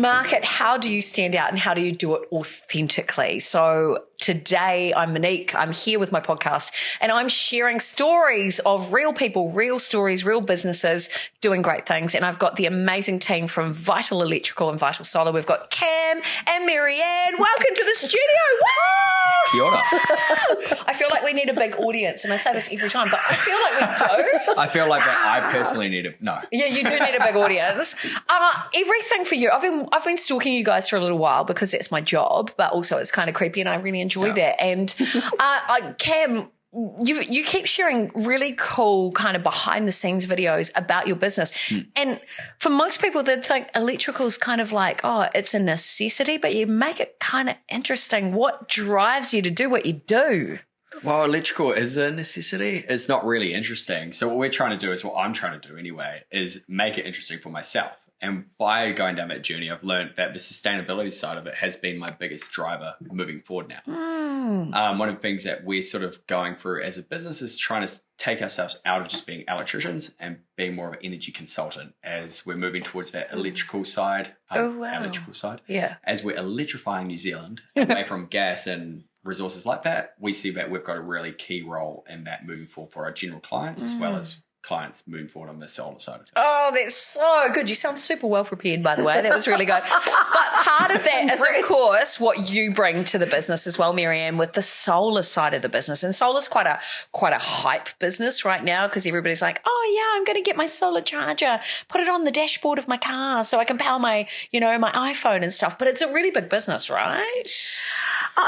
market, how do you stand out and how do you do it authentically? So today I'm Monique. I'm here with my podcast and I'm sharing stories of real people, real stories, real businesses doing great things. And I've got the amazing team from Vital Electrical and Vital Solar. We've got Cam and Maryann. Welcome to the studio. Woo! Kia ora. I feel like we need a big audience, and I say this every time, but I feel like we do. I feel like I personally need it. No. Yeah, you do need a big audience. Everything for you. I've been stalking you guys for a little while because it's my job, but also it's kind of creepy, and I really enjoy that. And Cam, you keep sharing really cool kind of behind the scenes videos about your business. And for most people, they'd think electrical is kind of like, oh, it's a necessity, but you make it kind of interesting. What drives you to do what you do? Well, electrical is a necessity. It's not really interesting. So what we're trying to do is, what I'm trying to do anyway, is make it interesting for myself. And by going down that journey, I've learned that the sustainability side of it has been my biggest driver moving forward now. One of the things that we're sort of going through as a business is trying to take ourselves out of just being electricians and being more of an energy consultant as we're moving towards that electrical side. Electrical side. Yeah. As we're electrifying New Zealand away from gas and resources like that, we see that we've got a really key role in that moving forward for our general clients as well as clients moving forward on the solar side of things. Oh, that's so good. You sound super well prepared, by the way. That was really good. But part of that is, of course, what you bring to the business as well, Maryann, with the solar side of the business. And solar's quite a hype business right now because everybody's like, oh, yeah, I'm going to get my solar charger, put it on the dashboard of my car so I can power my, my iPhone and stuff. But it's a really big business, right?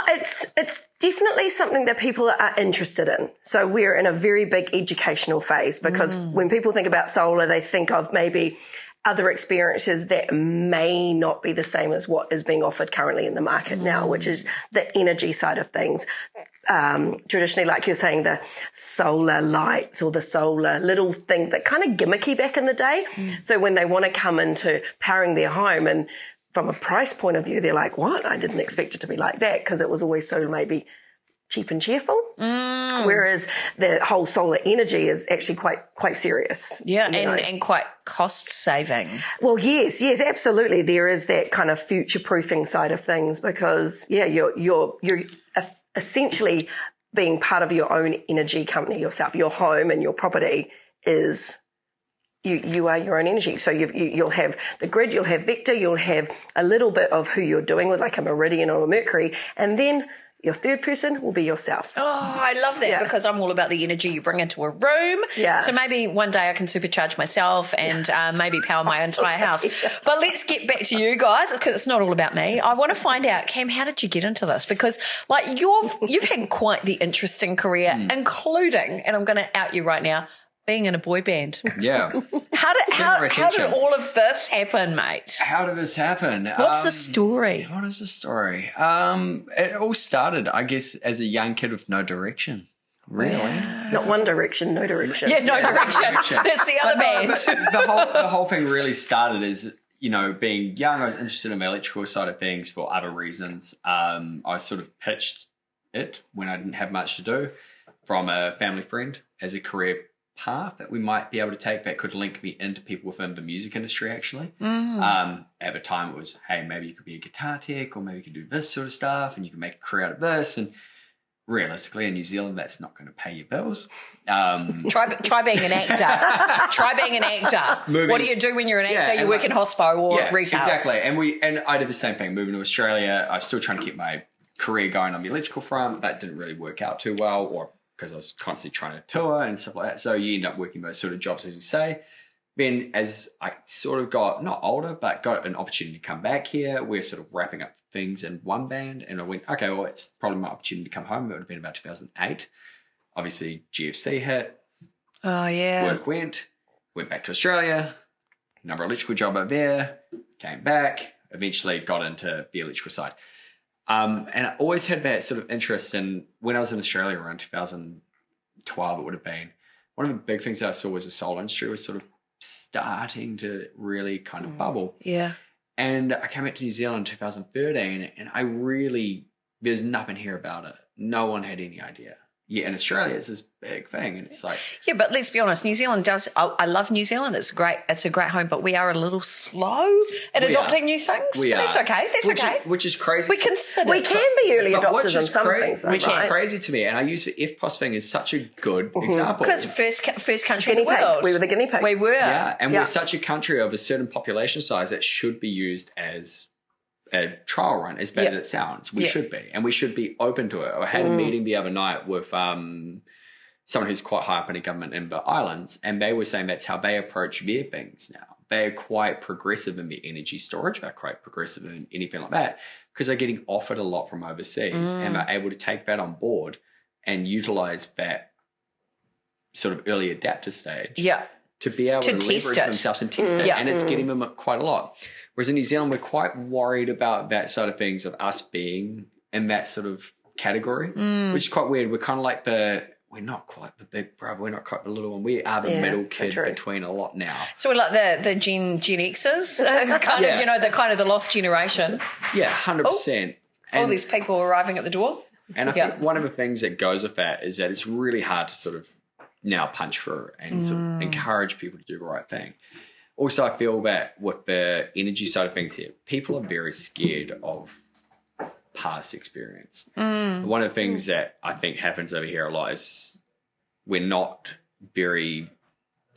It's definitely something that people are interested in. So we're in a very big educational phase because when people think about solar, they think of maybe other experiences that may not be the same as what is being offered currently in the market now, which is the energy side of things. Traditionally, like you're saying, the solar lights or the solar little thing that kind of gimmicky back in the day. So when they want to come into powering their home and from a price point of view, they're like, what? I didn't expect it to be like that because it was always so maybe cheap and cheerful. Whereas the whole solar energy is actually quite serious. Yeah, and quite cost saving. Well, yes, absolutely. There is that kind of future proofing side of things because, you're essentially being part of your own energy company yourself. Your home and your property is... You are your own energy. So you'll have the grid, you'll have Vector, you'll have a little bit of who you're doing with like a Meridian or a Mercury, and then your third person will be yourself. Oh, I love that because I'm all about the energy you bring into a room. Yeah. So maybe one day I can supercharge myself and maybe power my entire house. But let's get back to you guys because it's not all about me. I want to find out, Cam, how did you get into this? Because like you've had quite the interesting career, including, and I'm going to out you right now, being in a boy band. Yeah. How did all of this happen, mate? How did this happen? What's the story? What is the story? It all started, I guess, as a young kid with no direction. Really? Yeah. Not one direction, no direction. Yeah, no direction. That's the other band. The whole thing really started as, being young. I was interested in the electrical side of things for other reasons. I sort of pitched it when I didn't have much to do from a family friend as a career path that we might be able to take that could link me into people within the music industry actually. At the time it was, hey, maybe you could be a guitar tech or maybe you could do this sort of stuff and you can make a career out of this. And realistically in New Zealand, that's not going to pay your bills. Try being an actor. Try being an actor. What do you do when you're an actor? You work in hospo or retail. Exactly. And I did the same thing. Moving to Australia, I was still trying to keep my career going on the electrical front. That didn't really work out too well, or because I was constantly trying to tour and stuff like that. So you end up working those sort of jobs, as you say. Then as I sort of got, not older, but got an opportunity to come back here, we're sort of wrapping up things in one band. And I went, okay, well, it's probably my opportunity to come home. It would have been about 2008. Obviously, GFC hit. Oh, yeah. Work went back to Australia, another electrical job over there, came back, eventually got into the electrical side. And I always had that sort of interest in, when I was in Australia around 2012, it would have been, one of the big things that I saw was the solar industry was sort of starting to really kind of bubble. Yeah. And I came back to New Zealand in 2013 and there's nothing here about it. No one had any idea. in Australia it's this big thing, and it's like, yeah, but let's be honest, New Zealand does. I love New Zealand. It's great. It's a great home, but we are a little slow at adopting new things. We But are. that's okay. That's okay. Which is crazy. We consider. We can be early But adopters in some things, though, which right? is crazy to me, and I use the FPOS thing as such a good example. Because first country in Guinea the pig. world. We were the guinea pigs. We were. Yeah, and Yeah. we're such a country of a certain population size that should be used as a trial run, as bad as it sounds. We should be, and we should be open to it. I had a meeting the other night with someone who's quite high up in the government in the islands, and they were saying that's how they approach their things now. They're quite progressive in their energy storage. They're quite progressive in anything like that because they're getting offered a lot from overseas, and they're able to take that on board and utilize that sort of early adapter stage to be able to leverage test it. themselves and test it. And it's getting them up quite a lot. Whereas in New Zealand, we're quite worried about that side of things, of us being in that sort of category, which is quite weird. We're kind of like we're not quite the big brother, we're not quite the little one. We are the middle kid between a lot now. So we're like the Gen Xers, kind of, you know, the lost generation. Yeah, 100%. All these people arriving at the door. And I think one of the things that goes with that is that it's really hard to sort of now punch through and sort of encourage people to do the right thing. Also, I feel that with the energy side of things here, people are very scared of past experience. One of the things that I think happens over here a lot is we're not very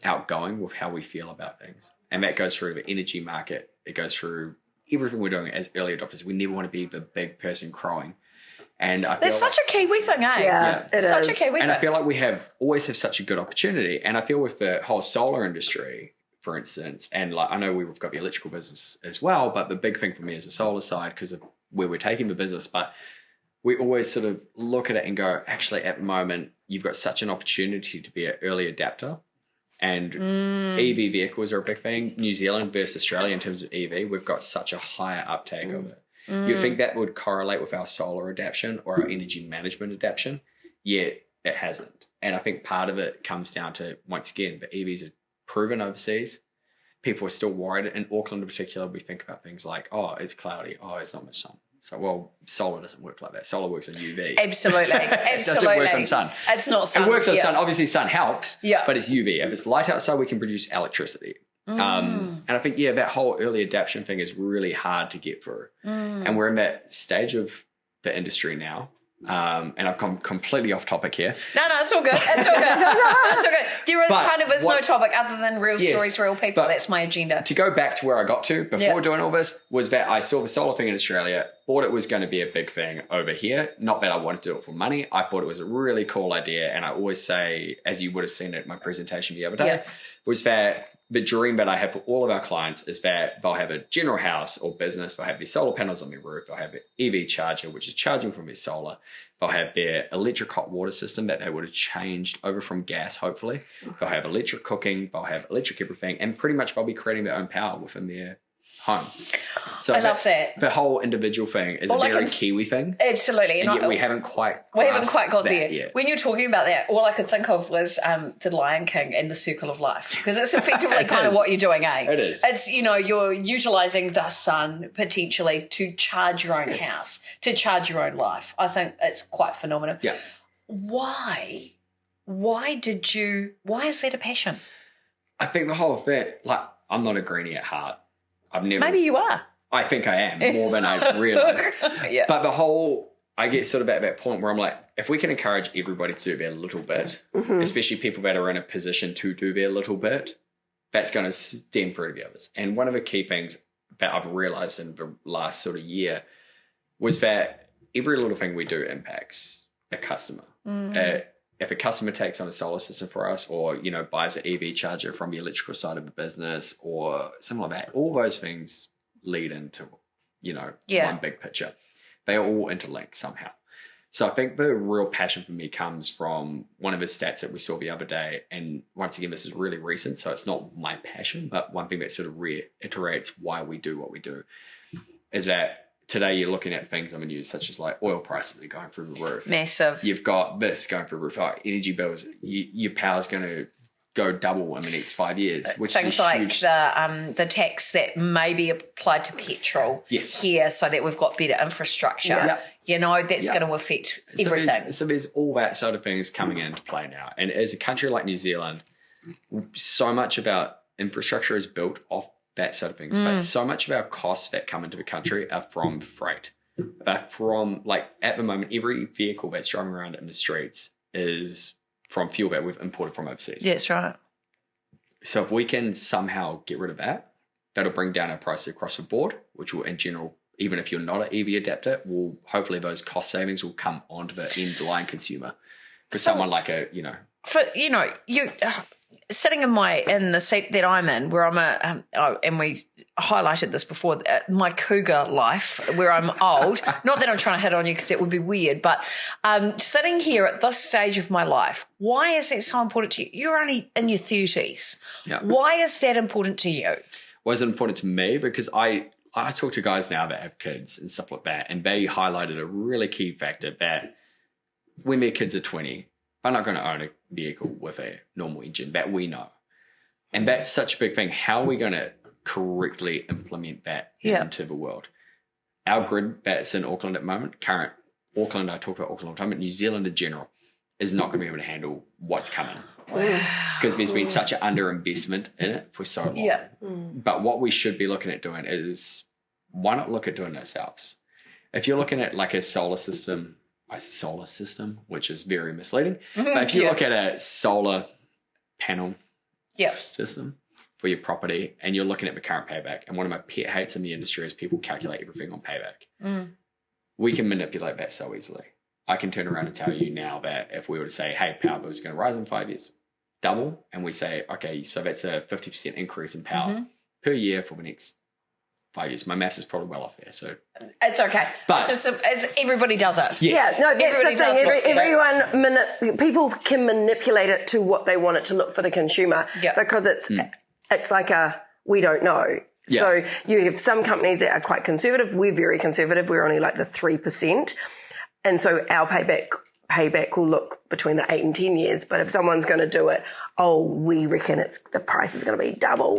outgoing with how we feel about things. And that goes through the energy market. It goes through everything we're doing as early adopters. We never want to be the big person crowing. And I feel It's such a Kiwi thing, eh? Yeah, it such is. a Kiwi and thing. I feel like we always have such a good opportunity. And I feel with the whole solar industry, for instance, and like I know we've got the electrical business as well, but the big thing for me is the solar side because of where we're taking the business. But we always sort of look at it and go, actually, at the moment, you've got such an opportunity to be an early adapter. And EV vehicles are a big thing. New Zealand versus Australia in terms of EV, we've got such a higher uptake of it. You'd think that would correlate with our solar adaptation or our energy management adaptation, yet it hasn't. And I think part of it comes down to, once again, the EVs are proven overseas. People are still worried. In Auckland in particular, we think about things like, oh, it's cloudy. Oh, it's not much sun. So, well, solar doesn't work like that. Solar works on UV. Absolutely. It doesn't work on sun. It's not sun. It works on sun. Obviously, sun helps, but it's UV. If it's light outside, we can produce electricity. And I think, that whole early adaptation thing is really hard to get through. And we're in that stage of the industry now. And I've come completely off topic here. No, it's all good. It's all good. It's all good. There is no topic other than real stories, real people. That's my agenda. To go back to where I got to before doing all this was that I saw the solar thing in Australia, thought it was going to be a big thing over here. Not that I wanted to do it for money. I thought it was a really cool idea. And I always say, as you would have seen at my presentation the other day, was that the dream that I have for all of our clients is that they'll have a general house or business, they'll have their solar panels on their roof, they'll have an EV charger, which is charging from their solar, they'll have their electric hot water system that they would have changed over from gas, hopefully. They'll have electric cooking, they'll have electric everything, and pretty much they'll be creating their own power within their home. So I love that. The whole individual thing is a very Kiwi thing. Absolutely. And yet we haven't quite got there yet. When you're talking about that, all I could think of was The Lion King and the Circle of Life, because it's effectively kind of what you're doing, eh? It is. It's, you're utilising the sun potentially to charge your own house, to charge your own life. I think it's quite phenomenal. Yeah. Why is that a passion? I think the whole thing, like, I'm not a greenie at heart. Maybe you are. I think I am, more than I realise. But I get sort of at that point where I'm like, if we can encourage everybody to do their little bit, especially people that are in a position to do their little bit, that's going to stem through to the others. And one of the key things that I've realised in the last sort of year was that every little thing we do impacts a customer. If a customer takes on a solar system for us or, buys an EV charger from the electrical side of the business or something like that, all those things lead into, one big picture. They are all interlinked somehow. So I think the real passion for me comes from one of the stats that we saw the other day. And once again, this is really recent, so it's not my passion, but one thing that sort of reiterates why we do what we do is that today you're looking at things on the news such as like oil prices are going through the roof. Massive. You've got this going through the roof. Energy bills, your power's going to go double in the next 5 years, which things is a like huge... the tax that may be applied to petrol here, so that we've got better infrastructure. Yep. You know, that's going to affect everything. So there's all that sort of things coming into play now. And as a country like New Zealand, so much of our infrastructure is built off that sort of things. But so much of our costs that come into the country are from freight. They're from, like, at the moment, every vehicle that's driving around in the streets is from fuel that we've imported from overseas. Yeah, that's right. So if we can somehow get rid of that, that'll bring down our prices across the board, which will, in general, even if you're not an EV adapter, will hopefully those cost savings will come onto the end line consumer. For someone like for you sitting in the seat that I'm in, where I'm and we highlighted this before, my cougar life, where I'm old. Not that I'm trying to hit on you because it would be weird, but sitting here at this stage of my life, why is it so important to you? You're only in your 30s. Yeah. Why is that important to you? Why is it important to me? Because I talk to guys now that have kids and stuff like that, and they highlighted a really key factor that when their kids are 20, they're not going to own a vehicle with a normal engine, that we know. And that's such a big thing. How are we going to correctly implement that into the world? Our grid that's in Auckland at the moment, current Auckland, I talk about Auckland all the time, but New Zealand in general is not going to be able to handle what's coming. Because there's been such an underinvestment in it for so long. Yeah. But what we should be looking at doing is, why not look at doing it ourselves? If you're looking at like a solar system, which is very misleading. But if you look at a solar panel system for your property and you're looking at the current payback, and one of my pet hates in the industry is people calculate everything on payback. We can manipulate that so easily. I can turn around and tell you now that if we were to say, hey, power bill is going to rise in 5 years, double, and we say, okay, so that's a 50% increase in power per year for the next 5 years. My maths is probably well off there, so it's okay. But it's everybody does it. Yes. Yeah, no, that's Everybody the thing. People can manipulate it to what they want it to look for the consumer because it's like we don't know. Yeah. So you have some companies that are quite conservative. We're very conservative. We're only like the 3%, and so our payback will look between the 8 and 10 years. But if someone's going to do it, we reckon the price is going to be double.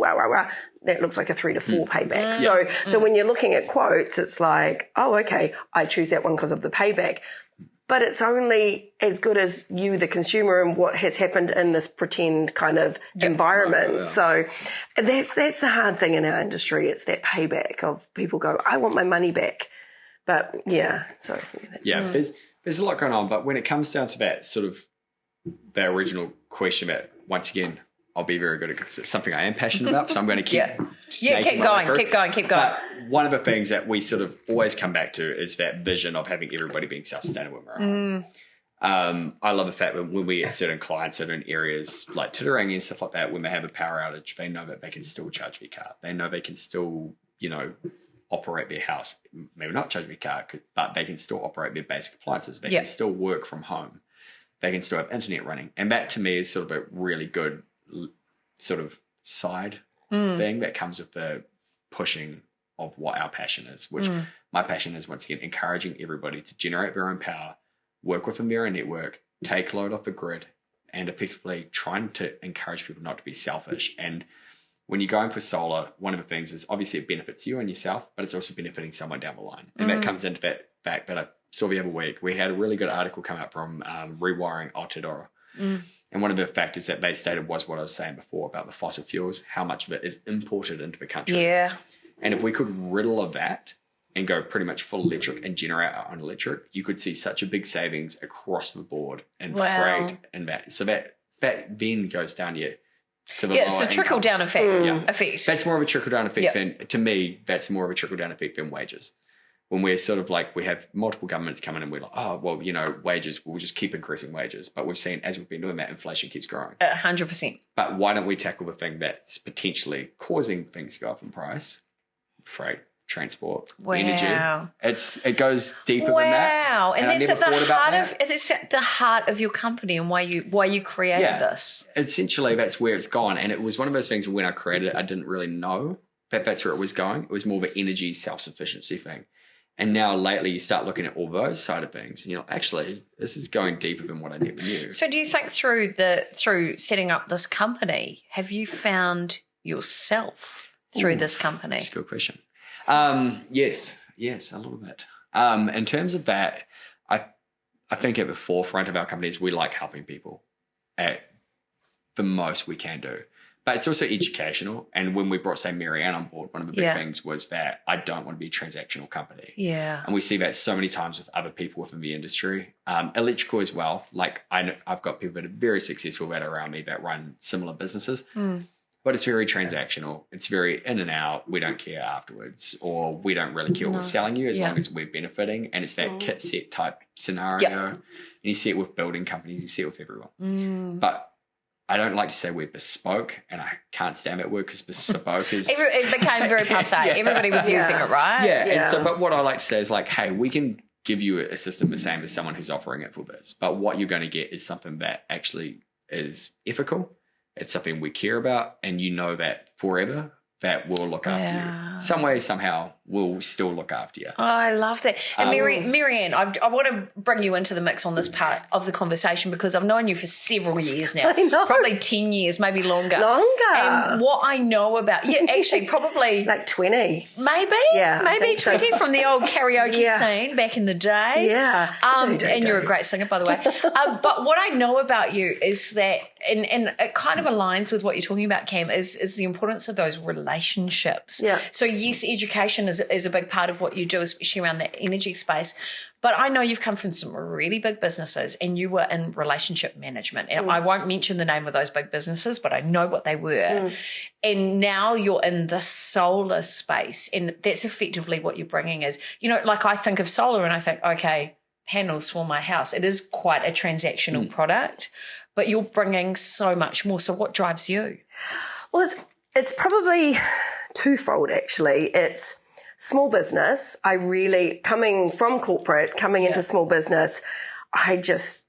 That looks like a 3 to 4 payback. So when you're looking at quotes, it's like, okay, I choose that one because of the payback. But it's only as good as you, the consumer, and what has happened in this pretend kind of environment. Right. So that's the hard thing in our industry. It's that payback of people go, I want my money back. But there's a lot going on. But when it comes down to that sort of the original question about, once again, I'll be very good at it because it's something I am passionate about. So I'm going to keep keep going. But one of the things that we sort of always come back to is that vision of having everybody being self-sustainable. I love the fact that when we get certain clients, certain areas like Titirangi and stuff like that, when they have a power outage, they know that they can still charge their car. They know they can still, operate their house. Maybe not charge their car, but they can still operate their basic appliances. They can still work from home. They can still have internet running. And that to me is sort of a really good sort of side thing that comes with the pushing of what our passion is, which my passion is, once again, encouraging everybody to generate their own power, work within their own network, take load off the grid, and effectively trying to encourage people not to be selfish. And when you're going for solar, one of the things is obviously it benefits you and yourself, but it's also benefiting someone down the line. And that comes into that fact that I saw the other week. We had a really good article come out from Rewiring Aotearoa. And one of the factors that they stated was what I was saying before about the fossil fuels, how much of it is imported into the country. Yeah. And if we could riddle of that and go pretty much full electric and generate our own electric, you could see such a big savings across the board in freight and that. So that then goes down to the lower it's a trickle down effect. That's more of a trickle down effect than, to me, that's more of a trickle down effect than wages. When we're sort of like, we have multiple governments coming and we're like, wages, we'll just keep increasing wages. But we've seen, as we've been doing that, inflation keeps growing. 100%. But why don't we tackle the thing that's potentially causing things to go up in price? Freight, transport, energy. It goes deeper than that. Wow. And that's at the heart of your company and why you created this. Essentially, that's where it's gone. And it was one of those things when I created it, I didn't really know that that's where it was going. It was more of an energy self-sufficiency thing. And now lately you start looking at all those side of things and you're like, actually, this is going deeper than what I never knew. So do you think through setting up this company, have you found yourself through this company? That's a good question. Yes, a little bit. In terms of that, I think at the forefront of our companies, we like helping people at the most we can do. But it's also educational. And when we brought, say, Maryann on board, one of the big things was that I don't want to be a transactional company. Yeah. And we see that so many times with other people within the industry. Electrical as well. Like I've got people that are very successful that are around me that run similar businesses. But it's very transactional. It's very in and out. We don't care afterwards, or we don't really care what we're selling you as long as we're benefiting. And it's that kit set type scenario. And you see it with building companies, you see it with everyone. But I don't like to say we're bespoke, and I can't stand that word because bespoke is... It became very passé. Everybody was using it, right? Yeah. And so, but what I like to say is like, hey, we can give you a system the same as someone who's offering it for this. But what you're going to get is something that actually is ethical. It's something we care about, and you know that forever that will look after you. Some way, somehow, we'll still look after you. Oh, I love that. And Maryann, I want to bring you into the mix on this part of the conversation because I've known you for several years now. I know. Probably 10 years, maybe longer. And what I know about you, actually probably... like 20. Maybe. Yeah. Maybe 20 so. from the old karaoke scene back in the day. Yeah. And you're a great singer, by the way. But what I know about you is that, and it kind of aligns with what you're talking about, Cam, is the importance of those relationships. Yeah. So yes, education is a big part of what you do, especially around the energy space. But I know you've come from some really big businesses and you were in relationship management. And I won't mention the name of those big businesses, but I know what they were. And now you're in the solar space, and that's effectively what you're bringing is, like I think of solar and I think, okay, panels for my house. It is quite a transactional product, but you're bringing so much more. So what drives you? Well, it's probably twofold, actually. It's small business. I really, coming from corporate, coming into small business, I just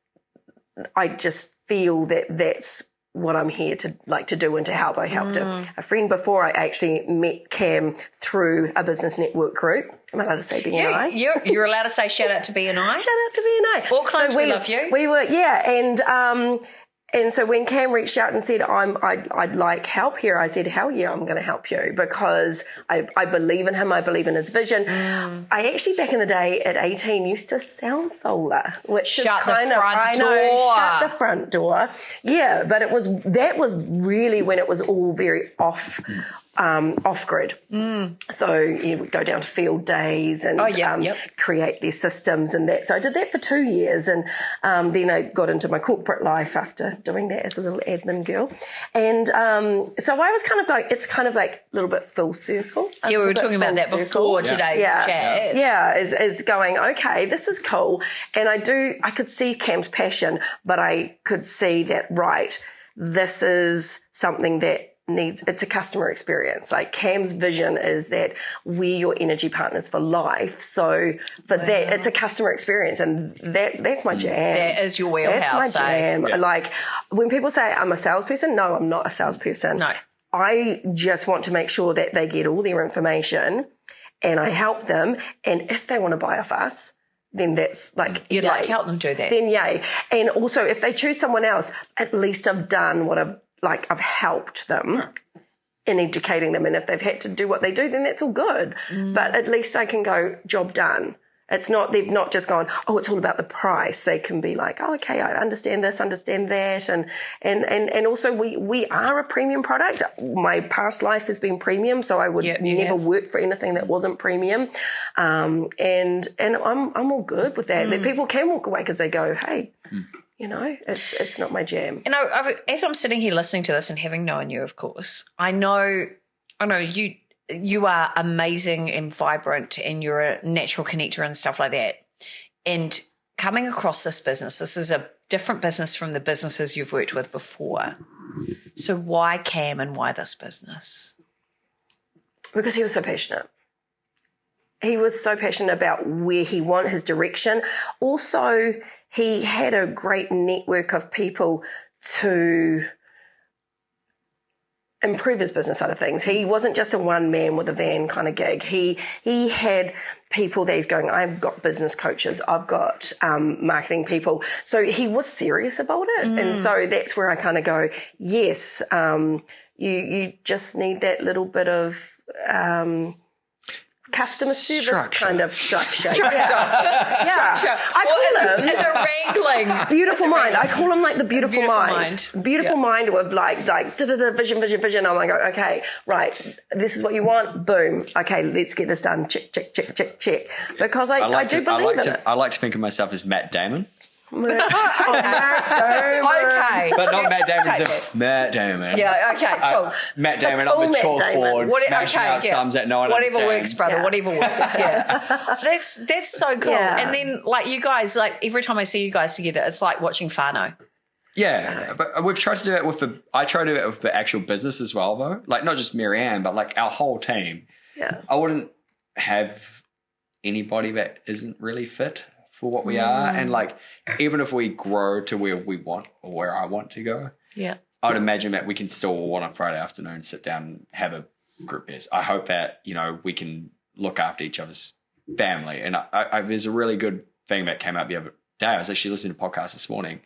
feel that that's what I'm here to do and to help. I helped a friend before. I actually met Cam through a business network group. I'm allowed to say BNI. You're allowed to say shout out to BNI. Shout out to BNI. Auckland, so we love you. We were, and so when Cam reached out and said, I'd like help here, I said, hell yeah, I'm going to help you because I believe in him. I believe in his vision. I actually, back in the day at 18, used to sell solar, which shut the front door. Yeah, but that was really when it was all very off grid. So you would go down to field days and create these systems and that. So I did that for 2 years, and then I got into my corporate life after doing that as a little admin girl. And so I was it's kind of like a little bit full circle. Yeah, we were talking about that before today's chat. Yeah, is going, okay, this is cool. And I could see Cam's passion, but I could see that, right, this is something that it's a customer experience. Like Cam's vision is that we're your energy partners for life. So for that, it's a customer experience, and that's my jam. That is your wheelhouse. That's my jam. Like when people say I'm a salesperson, no, I'm not a salesperson. No. I just want to make sure that they get all their information and I help them. And if they want to buy off us, then that's like... You'd like to help them do that. Then yay. And also if they choose someone else, at least I've done what I've helped them in educating them. And if they've had to do what they do, then that's all good. But at least I can go, job done. They've not just gone, oh, it's all about the price. They can be like, oh, okay, I understand this, understand that. And also we are a premium product. My past life has been premium, so I would never work for anything that wasn't premium. And I'm all good with that. That people can walk away because they go, hey, it's not my jam. And as I'm sitting here listening to this and having known you, of course, I know you are amazing and vibrant and you're a natural connector and stuff like that. And coming across this business, this is a different business from the businesses you've worked with before. So why Cam and why this business? Because he was so passionate. He was so passionate about where he wanted his direction. Also, he had a great network of people to improve his business side of things. He wasn't just a one man with a van kind of gig. He had people that he's going, I've got business coaches, I've got marketing people. So he was serious about it. And so that's where I kind of go, yes, you just need that little bit of customer service kind of structure. Yeah. I call him it's a wrangling. Beautiful mind. I call him like the beautiful mind. Beautiful mind with like vision. I'm like, okay, right. This is what you want. Boom. Okay, let's get this done. Check. Because I do believe in it. I like to think of myself as Matt Damon. Okay. But not Matt Damon. Matt Damon. Yeah, okay, cool. Matt Damon on the chalkboard, smashing out yeah. sums that no one Whatever understands. works, brother. Yeah. Whatever works. Yeah. That's so cool. Yeah. And then, like, you guys, like, every time I see you guys together, it's like watching whānau. Yeah, but we've tried to do it I try to do it with the actual business as well, though. Like, not just Maryann, but like our whole team. Yeah. I wouldn't have anybody that isn't really fit for what we are. And like, even if we grow to where we want or where I want to go, Yeah. I would imagine that we can still on a Friday afternoon sit down and have a group beers. I hope that, we can look after each other's family. And I there's a really good thing that came out the other day. I was actually listening to a podcast this morning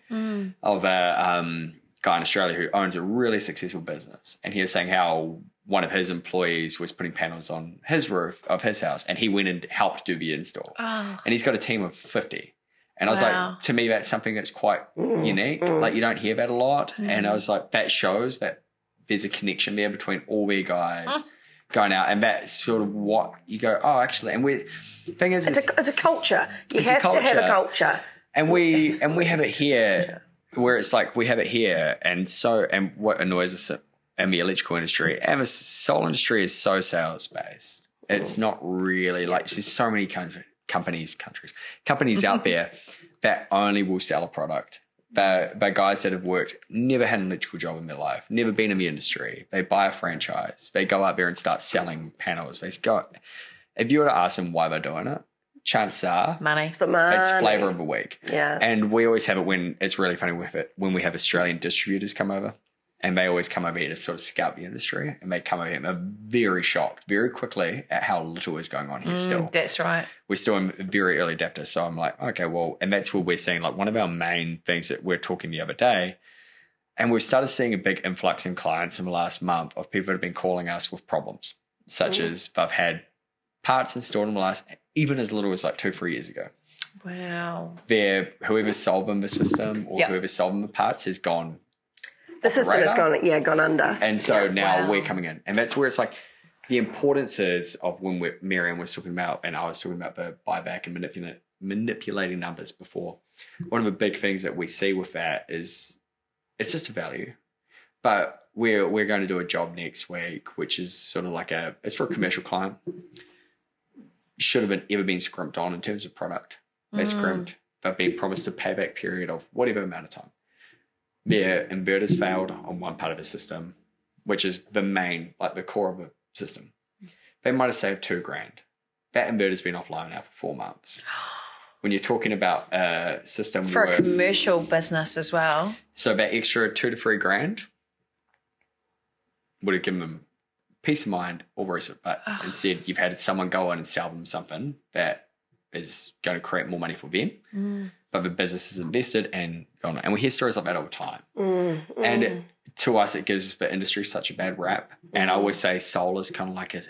of a guy in Australia who owns a really successful business. And he was saying how one of his employees was putting panels on his roof of his house, and he went and helped do the install. And he's got a team of 50. And I was like, to me, that's something that's quite unique. Like, you don't hear that a lot. And I was like, that shows that there's a connection there between all the guys going out. And that's sort of what you go, oh, actually. And thing is, it's a culture. You have to have a culture. And we have it here where it's like, we have it here. And what annoys us in the electrical industry and the solar industry is so sales based. It's not really like, there's so many companies out there that only will sell a product. They're guys that have never had an electrical job in their life, never been in the industry. They buy a franchise. They go out there and start selling panels. If you were to ask them why they're doing it, chances are Money. It's for money. it's flavour of the week. Yeah. And we always have it when it's really funny with it when we have Australian distributors come over. And they always come over here to sort of scout the industry, and they come over here and they're very shocked very quickly at how little is going on here still. That's right. We're still in very early adapters. So I'm like, okay, well, and that's what we're seeing. Like, one of our main things that we're talking the other day, and we've started seeing a big influx in clients in the last month of people that have been calling us with problems, such as they've had parts installed in the last, even as little as like 2-3 years ago. Wow. Whoever's solving the system or whoever's solving the parts has gone. The system has gone under. And so now we're coming in. And that's where it's like the importance is of when Maryann was talking about, and I was talking about the buyback and manipulating numbers before. One of the big things that we see with that is it's just a value. But we're going to do a job next week, which is sort of like it's for a commercial client. Should have ever been scrimped on in terms of product. They scrimped. They've been promised a payback period of whatever amount of time. Their inverters failed on one part of the system, which is the main, like the core of the system. They might have saved $2,000. That inverter's been offline now for 4 months. When you're talking about a system For a commercial business as well. So that extra $2,000 to $3,000 would have given them peace of mind or rest of it. But instead, you've had someone go in and sell them something that is going to create more money for them. But the business is invested and gone. And we hear stories like that all the time. And to us, it gives the industry such a bad rap. And I always say solar is kind of like it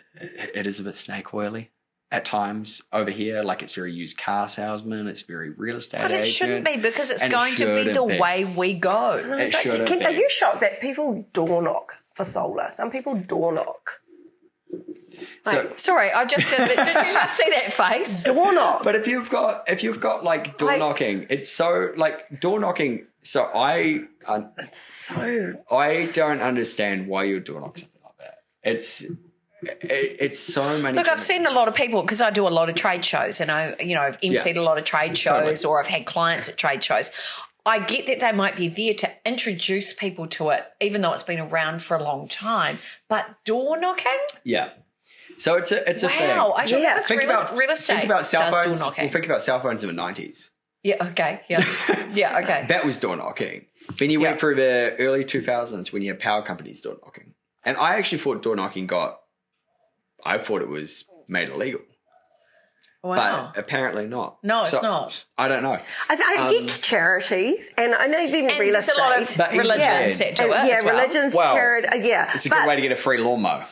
is a bit snake oily at times over here. Like, it's very used car salesman. It's very real estate agent. But it shouldn't be, because it's going to be the way we go. It shouldn't be. Are you shocked that people door knock for solar? Some people door knock. Sorry, I just did that. Did you just see that face? Door knock. But if you've got like door knocking, it's so like door knocking. So I don't understand why you would door knock something like that. It's so many. Look, I've seen a lot of people, because I do a lot of trade shows, and I've emceed a lot of trade shows, or I've had clients at trade shows. I get that they might be there to introduce people to it, even though it's been around for a long time. But door knocking? Yeah. So it's a thing. Wow, I thought it was real estate. Think about cell does phones. door knocking. Well, think about cell phones in the 90s. Yeah, okay, yeah. Yeah, okay. That was door knocking. Then you went through the early 2000s when you had power companies door knocking. And I actually thought door knocking I thought it was made illegal. Wow. But apparently not. No, it's not. I don't know. I get charities, and I know even And real there's estate. a lot of religion set to it as well. Religion's charity. It's a good way to get a free lawnmower.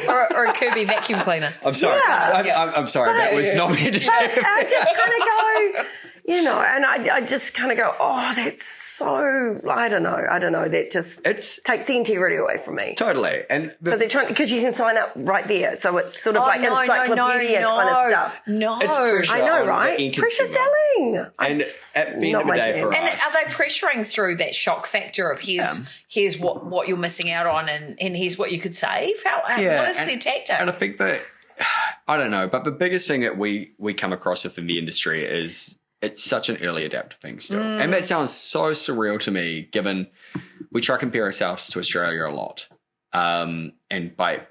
or a Kirby vacuum cleaner. I'm sorry. Yeah. I'm sorry. That was not meant to do. I just kind of go, and I just kind of go, oh, that's so, I don't know. That just takes the integrity away from me. Totally. And Because you can sign up right there. So it's sort of like encyclopedia kind of stuff. No. It's pressure. I know, on right? the end Pressure consumer. selling. And at the end of the day for us. And are they pressuring through that shock factor of here's what you're missing out on and here's what you could save? What is their tactic? And I think that, I don't know, but the biggest thing that we come across within the industry is it's such an early adapter thing still. And that sounds so surreal to me, given we try to compare ourselves to Australia a lot. And by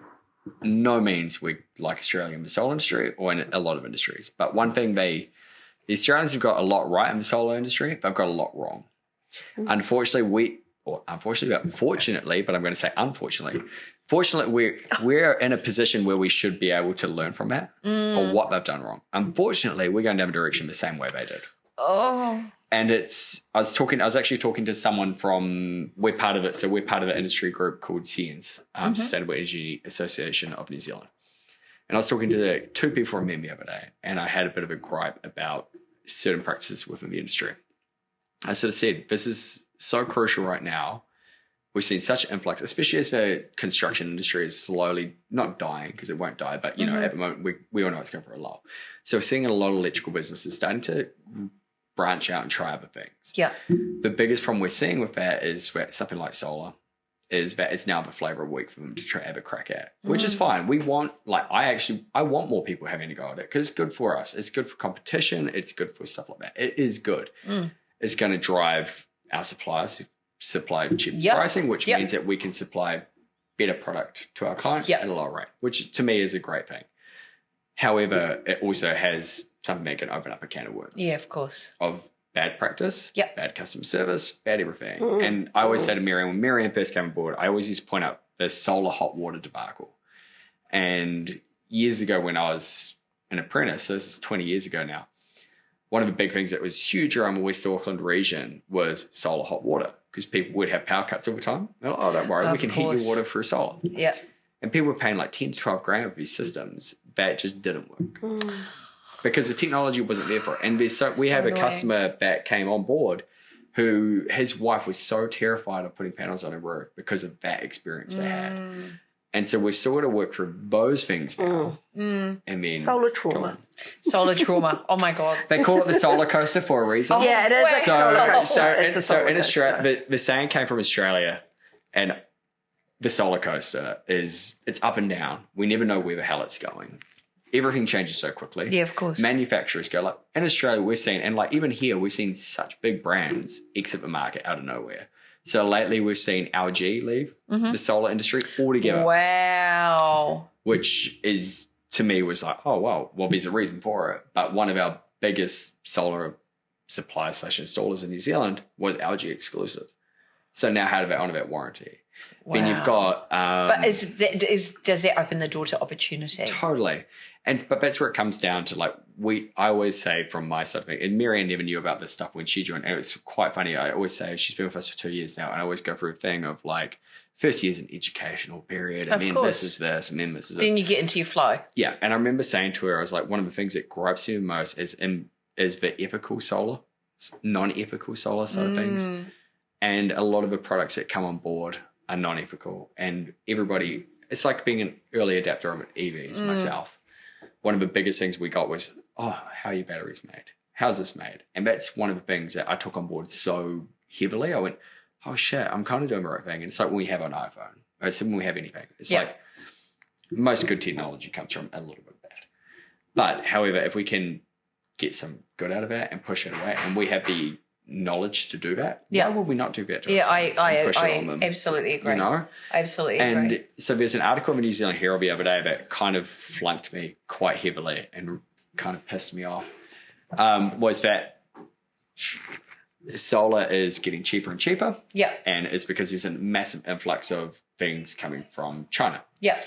no means we like Australia in the solar industry or in a lot of industries. But one thing the Australians have got a lot right in the solar industry, they've got a lot wrong. Unfortunately, but I'm going to say unfortunately, fortunately, we're in a position where we should be able to learn from that or what they've done wrong. Unfortunately, we're going down a direction the same way they did. Oh. And I was actually talking to someone we're part of it. So we're part of an industry group called SENS, Sustainable Energy Association of New Zealand. And I was talking to two people from them the other day, and I had a bit of a gripe about certain practices within the industry. I sort of said, this is so crucial right now. We've seen such influx, especially as the construction industry is slowly not dying, because it won't die, but at the moment we all know it's going for a lull. So we're seeing a lot of electrical businesses starting to branch out and try other things. Yeah. The biggest problem we're seeing with that is something like solar is that it's now the flavor of the week for them to try have a crack at, which is fine. We want, I want more people having to go at it because it's good for us. It's good for competition. It's good for stuff like that. It is good. It's going to drive our suppliers supply cheap pricing, which means that we can supply better product to our clients at a lower rate, which to me is a great thing. However, it also has something that can open up a can of worms. Yeah, of course. Of bad practice, bad customer service, bad everything. And I always say to Maryann, when Maryann first came on board, I always used to point out the solar hot water debacle. And years ago when I was an apprentice, so this is 20 years ago now, one of the big things that was huge around the West Auckland region was solar hot water, because people would have power cuts all the time. They're like, oh, don't worry, we can heat your water through solar. Yeah. And people were paying like 10 to 12 grand for these systems that just didn't work because the technology wasn't there for it. And we have a customer that came on board who his wife was so terrified of putting panels on her roof because of that experience they had. And so we've sort of worked through those things now. And then solar trauma. Solar trauma. Oh my God. They call it the solar coaster for a reason. Yeah, it is a solar coaster. So in Australia, the saying came from Australia, and the solar coaster it's up and down. We never know where the hell it's going. Everything changes so quickly. Yeah, of course. Manufacturers go like, in Australia, we're seeing, and like even here, we've seen such big brands exit the market out of nowhere. So lately we've seen LG leave the solar industry altogether. Wow. Which is, to me, was like, oh, well, there's a reason for it. But one of our biggest solar suppliers / installers in New Zealand was LG exclusive. So now how do they honor that warranty? Wow. Then you've got... but does that open the door to opportunity? Totally. But that's where it comes down to, like, I always say from my side of it, and Maryann never knew about this stuff when she joined, and it was quite funny. I always say she's been with us for 2 years now, and I always go through a thing of, like, first year's an educational period, and then this is this, and then this is this. Then you get into your flow. Yeah, and I remember saying to her, I was like, one of the things that gripes me the most is the ethical solar, non-ethical solar side of things. And a lot of the products that come on board are non-ethical, and everybody, it's like being an early adapter of EVs myself. One of the biggest things we got was, how are your batteries made? How's this made? And that's one of the things that I took on board so heavily. I went, oh shit, I'm kind of doing the right thing. And it's like when we have an iPhone, or it's when we have anything. It's like most good technology comes from a little bit of bad. But however, if we can get some good out of it and push it away, and we have the knowledge to do that, why would we not do that? I absolutely agree. You know? I absolutely agree. And so there's an article in the New Zealand Herald the other day that kind of flunked me quite heavily and kind of pissed me off, was that solar is getting cheaper and cheaper. Yeah. And it's because there's a massive influx of things coming from China. Yeah.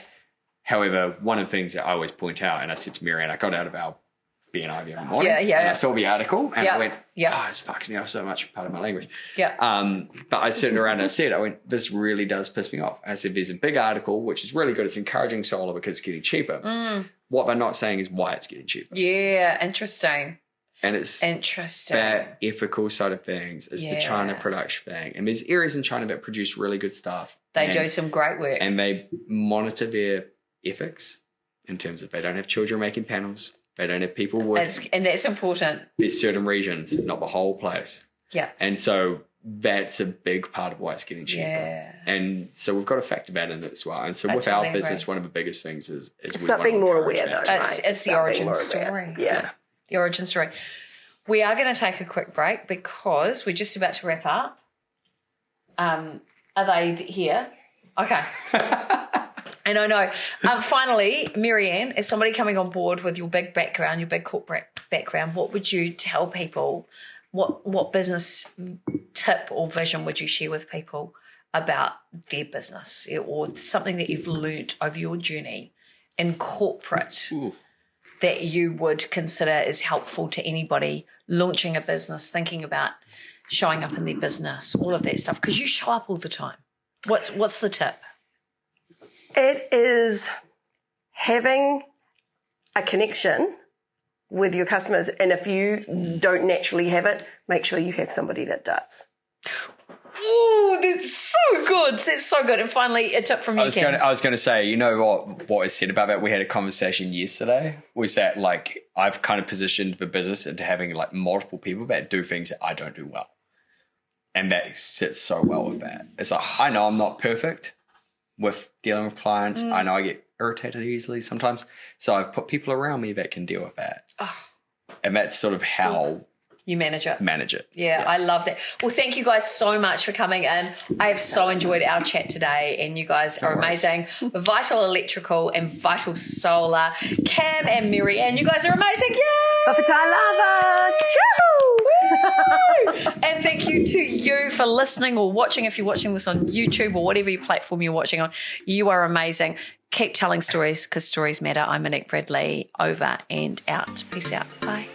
However, one of the things that I always point out, and I said to Maryann, I got out of our BNI the other morning, and I saw the article, and I went, oh, this fucks me off so much, part of my language. Yeah. But I turned around and I went, this really does piss me off. I said, there's a big article, which is really good. It's encouraging solar because it's getting cheaper. What they're not saying is why it's getting cheaper. Yeah, interesting. And it's interesting. that ethical side of things is the China production thing. And there's areas in China that produce really good stuff. They do some great work. And they monitor their ethics in terms of they don't have children making panels. They don't have people working. And that's important. There's certain regions, not the whole place. Yeah. And so that's a big part of why it's getting cheaper. Yeah. And so we've got to factor that in as well. And so with our business, one of the biggest things is it's about being more aware, though, right? It's the origin story. Yeah. The origin story. We are going to take a quick break because we're just about to wrap up. Are they here? Okay. And I know. Finally, Maryann, as somebody coming on board with your big background, your big corporate background, what would you tell people? What business tip or vision would you share with people about their business or something that you've learnt over your journey in corporate that you would consider is helpful to anybody launching a business, thinking about showing up in their business, all of that stuff? Because you show up all the time. What's the tip? It is having a connection with your customers. And if you don't naturally have it, make sure you have somebody that does. Oh, that's so good. That's so good. And finally, a tip from you, Ken. I was going to say, you know what is said about that? We had a conversation yesterday, was that like I've kind of positioned the business into having like multiple people that do things that I don't do well. And that sits so well with that. It's like, I know I'm not perfect with dealing with clients. I know I get irritated easily sometimes. So I've put people around me that can deal with that. Oh. And that's sort of how you manage it. Yeah, I love that. Well, thank you guys so much for coming in. I have so enjoyed our chat today, and you guys are amazing. Vital Electrical and Vital Solar, Cam and Maryann, you guys are amazing. Yay! Lava! And thank you to you for listening or watching. If you're watching this on YouTube or whatever your platform you're watching on, you are amazing. Keep telling stories because stories matter. I'm Monique Bradley. Over and out. Peace out. Bye.